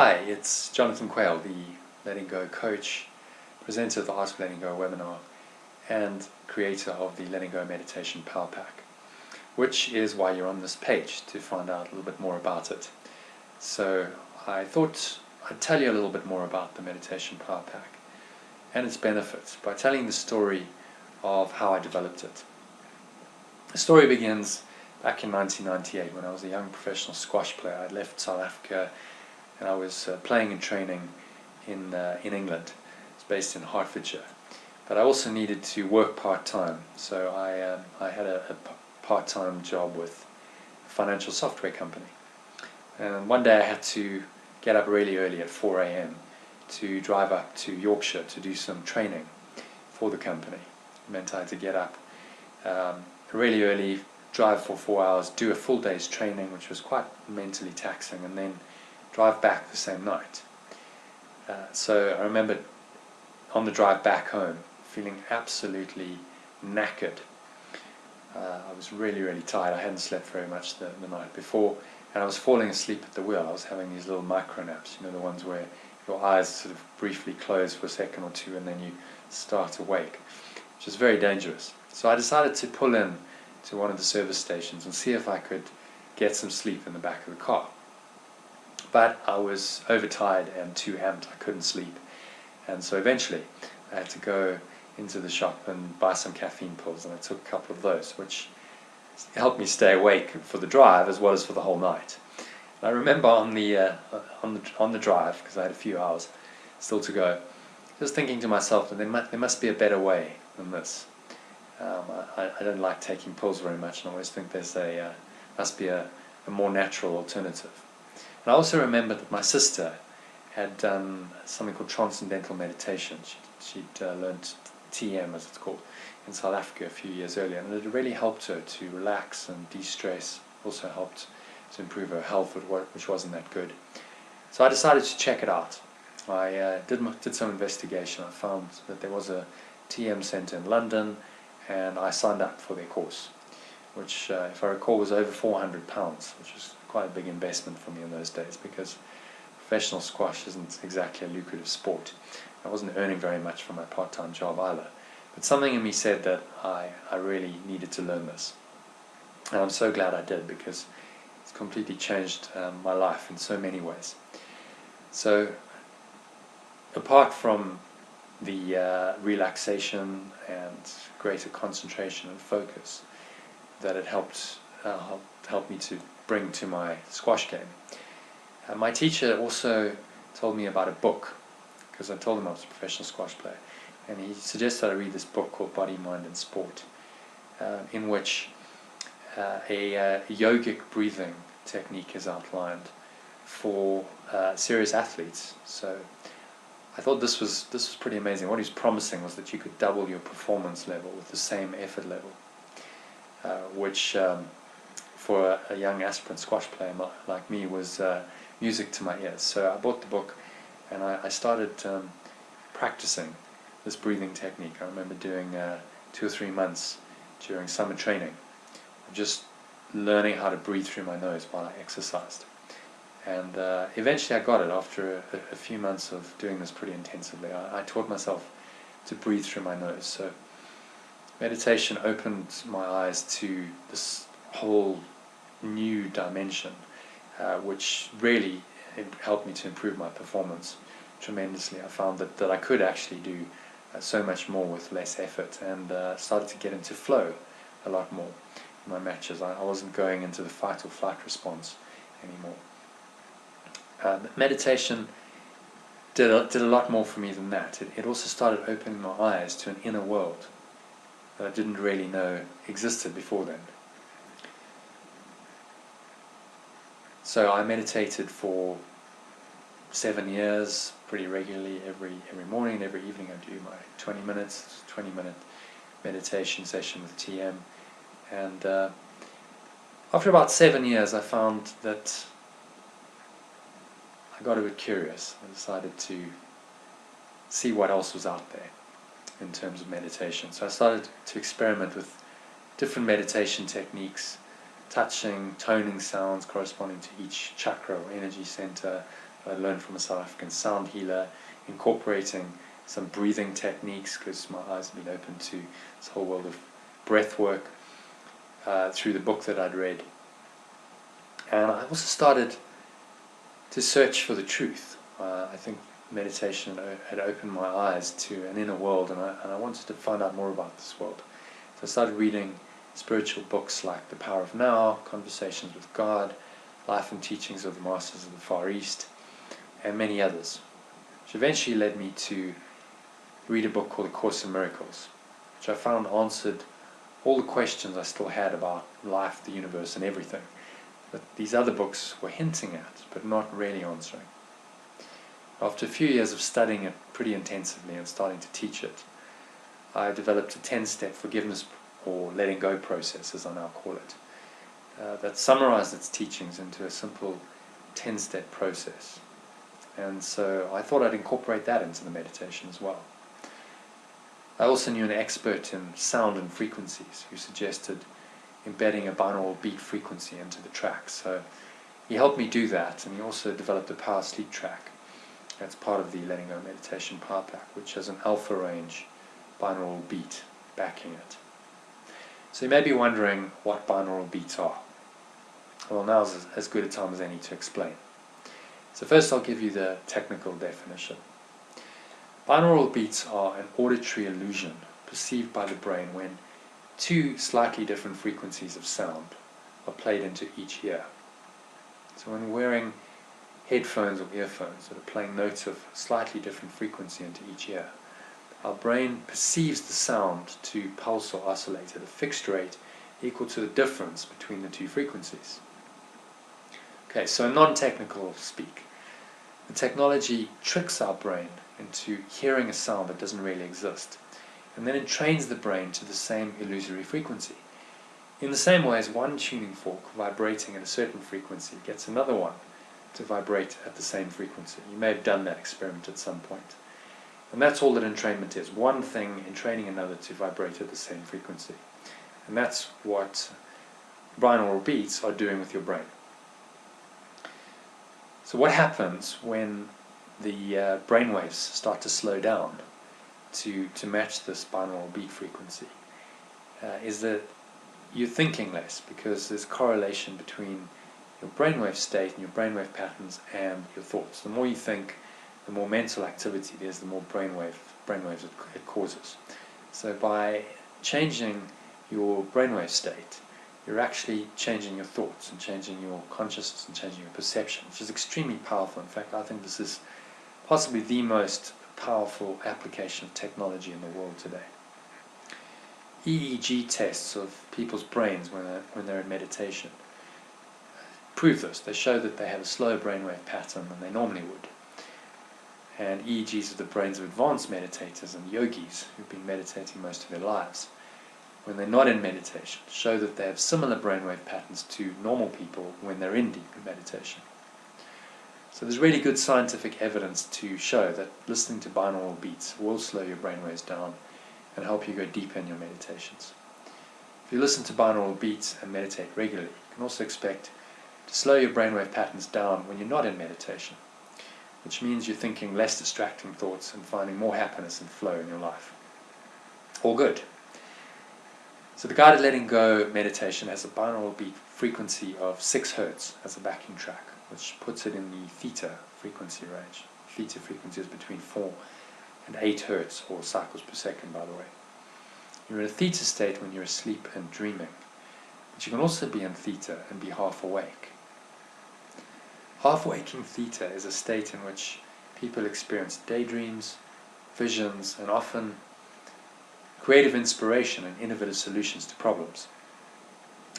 Hi, it's Jonathan Quail, the Letting Go coach, presenter of the Art of Letting Go webinar, and creator of the Letting Go Meditation Power Pack, which is why you're on this page, to find out a little bit more about it. So I thought I'd tell you a little bit more about the Meditation Power Pack and its benefits by telling the story of how I developed it. The story begins back in 1998 when I was a young professional squash player. I'd left South Africa and I was playing and training in England. It's based in Hertfordshire. But I also needed to work part-time, so I had a part-time job with a financial software company. And one day I had to get up really early at 4 a.m. to drive up to Yorkshire to do some training for the company. It meant I had to get up really early, drive for 4 hours, do a full day's training, which was quite mentally taxing, and then drive back the same night. So I remember on the drive back home feeling absolutely knackered. I was really tired. I hadn't slept very much the night before, and I was falling asleep at the wheel. I was having these little micro naps, you know, the ones where your eyes sort of briefly close for a second or two and then you start awake, which is very dangerous. So I decided to pull in to one of the service stations and see if I could get some sleep in the back of the car. But I was overtired and too amped. I couldn't sleep, and so eventually I had to go into the shop and buy some caffeine pills, and I took a couple of those, which helped me stay awake for the drive as well as for the whole night. And I remember on the drive, because I had a few hours still to go, just thinking to myself that there must be a better way than this. I don't like taking pills very much, and I always think there's must be a more natural alternative. And I also remember that my sister had done something called transcendental meditation. She'd learned TM, as it's called, in South Africa a few years earlier, and it had really helped her to relax and de-stress. Also helped to improve her health, which wasn't that good. So I decided to check it out. I did some investigation. I found that there was a TM center in London, and I signed up for their course, which, if I recall, was over £400, which was quite a big investment for me in those days, because professional squash isn't exactly a lucrative sport. I wasn't earning very much from my part-time job either, but something in me said that I really needed to learn this, and I'm so glad I did, because it's completely changed my life in so many ways. So apart from the relaxation and greater concentration and focus that it helped me to bring to my squash game, my teacher also told me about a book, because I told him I was a professional squash player, and he suggested I read this book called Body, Mind and Sport, in which a yogic breathing technique is outlined for serious athletes. So I thought this was pretty amazing. What he was promising was that you could double your performance level with the same effort level, which for a young aspirant squash player like me was music to my ears. So I bought the book and I started practicing this breathing technique. I remember doing 2 or 3 months during summer training, just learning how to breathe through my nose while I exercised. And eventually I got it after a few months of doing this pretty intensively. I taught myself to breathe through my nose. So meditation opened my eyes to this whole new dimension, which really helped me to improve my performance tremendously. I found that I could actually do so much more with less effort, and started to get into flow a lot more in my matches. I wasn't going into the fight or flight response anymore. Meditation did a lot more for me than that. It also started opening my eyes to an inner world that I didn't really know existed before then. So I meditated for 7 years, pretty regularly. Every morning and every evening I do my 20-minute meditation session with TM. And after about 7 years I found that I got a bit curious. I decided to see what else was out there in terms of meditation. So I started to experiment with different meditation techniques, touching, toning sounds corresponding to each chakra or energy center, I learned from a South African sound healer, incorporating some breathing techniques because my eyes have been open to this whole world of breath work through the book that I'd read. And I also started to search for the truth. I think meditation had opened my eyes to an inner world, and I wanted to find out more about this world. So I started reading spiritual books like The Power of Now, Conversations with God, Life and Teachings of the Masters of the Far East, and many others, which eventually led me to read a book called A Course in Miracles, which I found answered all the questions I still had about life, the universe, and everything that these other books were hinting at, but not really answering. After a few years of studying it pretty intensively and starting to teach it, I developed a 10-step forgiveness or letting go process, as I now call it, that summarized its teachings into a simple 10-step process. And so I thought I'd incorporate that into the meditation as well. I also knew an expert in sound and frequencies who suggested embedding a binaural beat frequency into the track. So he helped me do that, and he also developed a power sleep track. That's part of the Letting Go Meditation Power Pack, which has an alpha range binaural beat backing it. So you may be wondering what binaural beats are. Well, now's as good a time as any to explain. So first I'll give you the technical definition. Binaural beats are an auditory illusion perceived by the brain when two slightly different frequencies of sound are played into each ear. So when wearing headphones or earphones that are playing notes of slightly different frequency into each ear, our brain perceives the sound to pulse or oscillate at a fixed rate equal to the difference between the two frequencies. Okay, so in non-technical speak, the technology tricks our brain into hearing a sound that doesn't really exist, and then it trains the brain to the same illusory frequency. In the same way as one tuning fork vibrating at a certain frequency gets another one to vibrate at the same frequency. You may have done that experiment at some point. And that's all that entrainment is, one thing entraining another to vibrate at the same frequency. And that's what binaural beats are doing with your brain. So what happens when the brain waves start to slow down to match this binaural beat frequency is that you're thinking less, because there's correlation between your brainwave state and your brainwave patterns and your thoughts. The more you think, the more mental activity there's, the more brainwaves it causes. So by changing your brainwave state, you're actually changing your thoughts and changing your consciousness and changing your perception, which is extremely powerful. In fact, I think this is possibly the most powerful application of technology in the world today. EEG tests of people's brains when they're in meditation prove this. They show that they have a slower brainwave pattern than they normally would. And EEGs of the brains of advanced meditators and yogis who've been meditating most of their lives, when they're not in meditation, show that they have similar brainwave patterns to normal people when they're in deep meditation. So there's really good scientific evidence to show that listening to binaural beats will slow your brainwaves down and help you go deeper in your meditations. If you listen to binaural beats and meditate regularly, you can also expect to slow your brainwave patterns down when you're not in meditation, which means you're thinking less distracting thoughts and finding more happiness and flow in your life. All good. So the guided letting go meditation has a binaural beat frequency of 6 Hz as a backing track, which puts it in the Theta frequency range. Theta frequency is between 4 and 8 Hz, or cycles per second, by the way. You're in a Theta state when you're asleep and dreaming, but you can also be in Theta and be half awake. Half-waking Theta is a state in which people experience daydreams, visions, and often creative inspiration and innovative solutions to problems.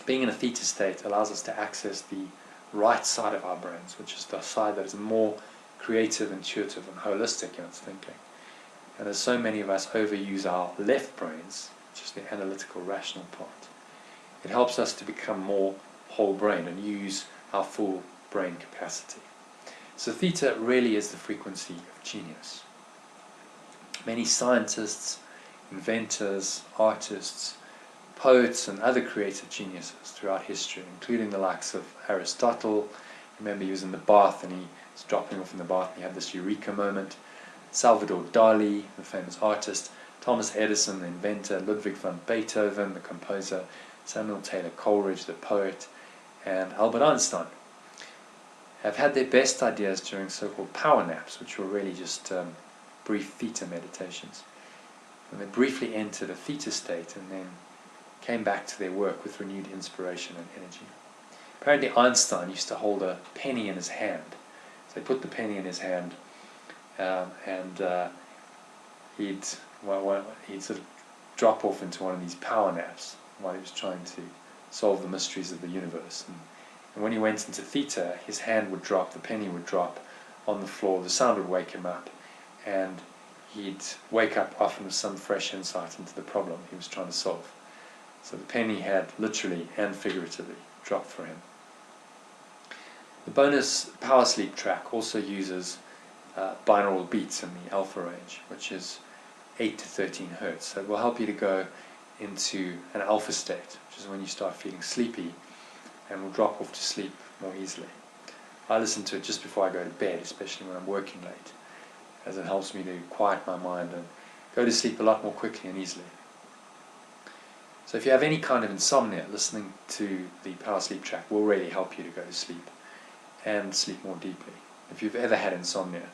Being in a Theta state allows us to access the right side of our brains, which is the side that is more creative, intuitive, and holistic in its thinking. And as so many of us overuse our left brains, which is the analytical, rational part, it helps us to become more whole brain and use our full brain capacity. So Theta really is the frequency of genius. Many scientists, inventors, artists, poets, and other creative geniuses throughout history, including the likes of Aristotle remember he was in the bath and he was dropping off in the bath and he had this eureka moment. Salvador Dali, the famous artist, Thomas Edison, the inventor, Ludwig van Beethoven, the composer, Samuel Taylor Coleridge, the poet, and Albert Einstein have had their best ideas during so-called power naps, which were really just brief theta meditations. And they briefly entered a theta state and then came back to their work with renewed inspiration and energy. Apparently Einstein used to hold a penny in his hand. So he put the penny in his hand and he'd sort of drop off into one of these power naps while he was trying to solve the mysteries of the universe. And when he went into theta, his hand would drop, the penny would drop on the floor, the sound would wake him up, and he'd wake up often with some fresh insight into the problem he was trying to solve. So the penny had literally and figuratively dropped for him. The bonus power sleep track also uses binaural beats in the alpha range, which is 8 to 13 hertz. So it will help you to go into an alpha state, which is when you start feeling sleepy, and will drop off to sleep more easily. I listen to it just before I go to bed, especially when I'm working late, as it helps me to quiet my mind and go to sleep a lot more quickly and easily. So if you have any kind of insomnia, listening to the power sleep track will really help you to go to sleep and sleep more deeply. If you've ever had insomnia,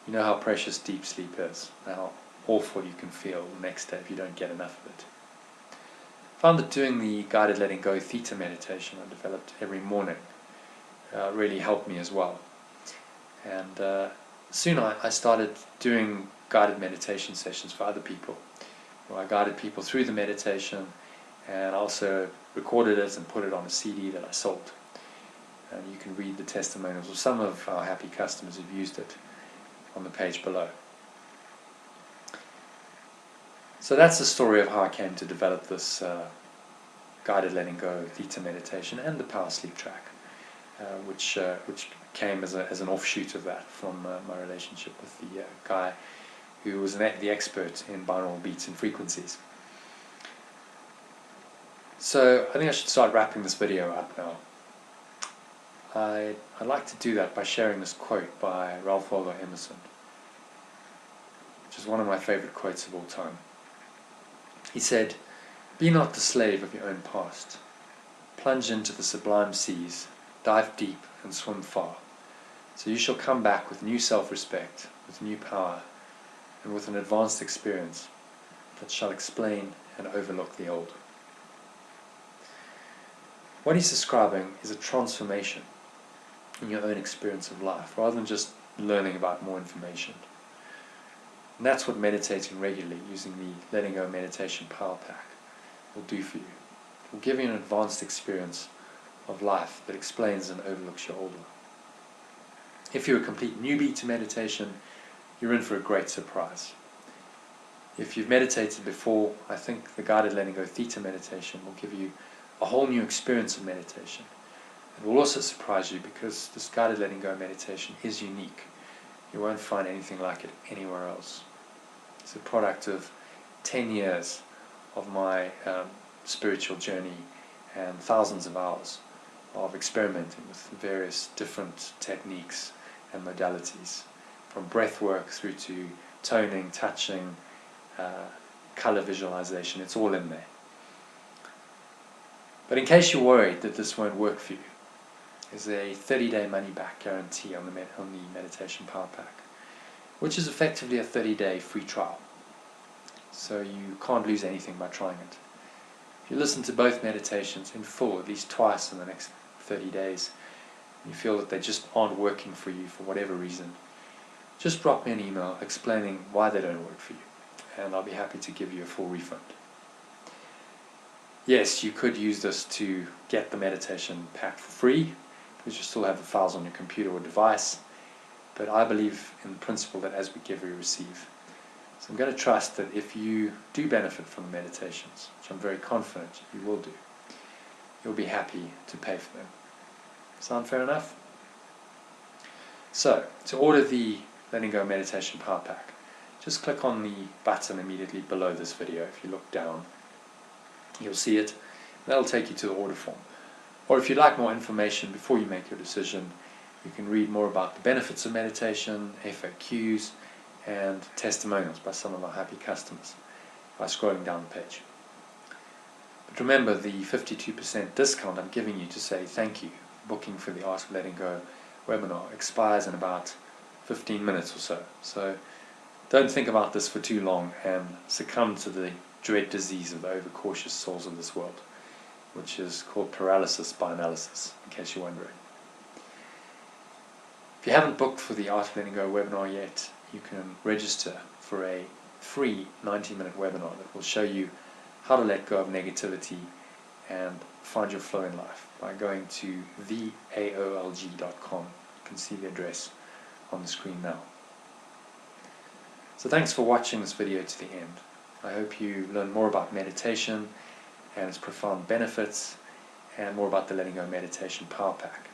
you know how precious deep sleep is, how awful you can feel the next day if you don't get enough of it. I found that doing the guided letting go theta meditation I developed every morning really helped me as well. And soon I started doing guided meditation sessions for other people, where I guided people through the meditation and also recorded it and put it on a CD that I sold. And you can read the testimonials of some of our happy customers who've used it on the page below. So that's the story of how I came to develop this guided letting go theta meditation and the power sleep track, which came as an offshoot of that from my relationship with the guy who was the expert in binaural beats and frequencies. So I think I should start wrapping this video up now. I'd like to do that by sharing this quote by Ralph Waldo Emerson, which is one of my favorite quotes of all time. He said, "Be not the slave of your own past. Plunge into the sublime seas, dive deep and swim far. So you shall come back with new self-respect, with new power, and with an advanced experience that shall explain and overlook the old." What he's describing is a transformation in your own experience of life, rather than just learning about more information. And that's what meditating regularly, using the Letting Go Meditation Power Pack, will do for you. It will give you an advanced experience of life that explains and overlooks your old one. If you're a complete newbie to meditation, you're in for a great surprise. If you've meditated before, I think the guided letting go theta meditation will give you a whole new experience of meditation. It will also surprise you because this guided letting go meditation is unique. You won't find anything like it anywhere else. It's a product of 10 years of my spiritual journey and thousands of hours of experimenting with various different techniques and modalities, from breath work through to toning, touching, color visualization. It's all in there. But in case you're worried that this won't work for you, there's a 30-day money-back guarantee on the Meditation Power Pack, which is effectively a 30-day free trial. So you can't lose anything by trying it. If you listen to both meditations in full at least twice in the next 30 days, and you feel that they just aren't working for you for whatever reason, just drop me an email explaining why they don't work for you, and I'll be happy to give you a full refund. Yes, you could use this to get the meditation pack for free, because you still have the files on your computer or device, but I believe in the principle that as we give, we receive. So I'm going to trust that if you do benefit from the meditations, which I'm very confident you will do, you'll be happy to pay for them. Sound fair enough? So, to order the Letting Go Meditation Power Pack, just click on the button immediately below this video. If you look down, you'll see it. That'll take you to the order form. Or if you'd like more information before you make your decision, You can read more about the benefits of meditation, FAQs, and testimonials by some of our happy customers by scrolling down the page. But remember, the 52% discount I'm giving you to say thank you for booking for the Art of Letting Go webinar expires in about 15 minutes or so. So don't think about this for too long and succumb to the dread disease of the overcautious souls of this world, which is called paralysis by analysis, in case you're wondering. If you haven't booked for the Art of Letting Go webinar yet, you can register for a free 90-minute webinar that will show you how to let go of negativity and find your flow in life by going to theaolg.com. You can see the address on the screen now. So thanks for watching this video to the end. I hope you learn more about meditation and its profound benefits, and more about the Letting Go Meditation Power Pack,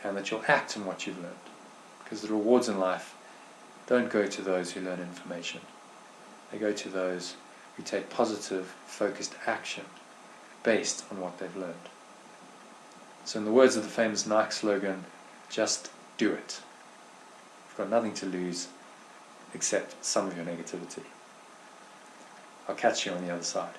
and that you'll act on what you've learned, because the rewards in life don't go to those who learn information. They go to those who take positive, focused action based on what they've learned. So in the words of the famous Nike slogan, just do it. You've got nothing to lose except some of your negativity. I'll catch you on the other side.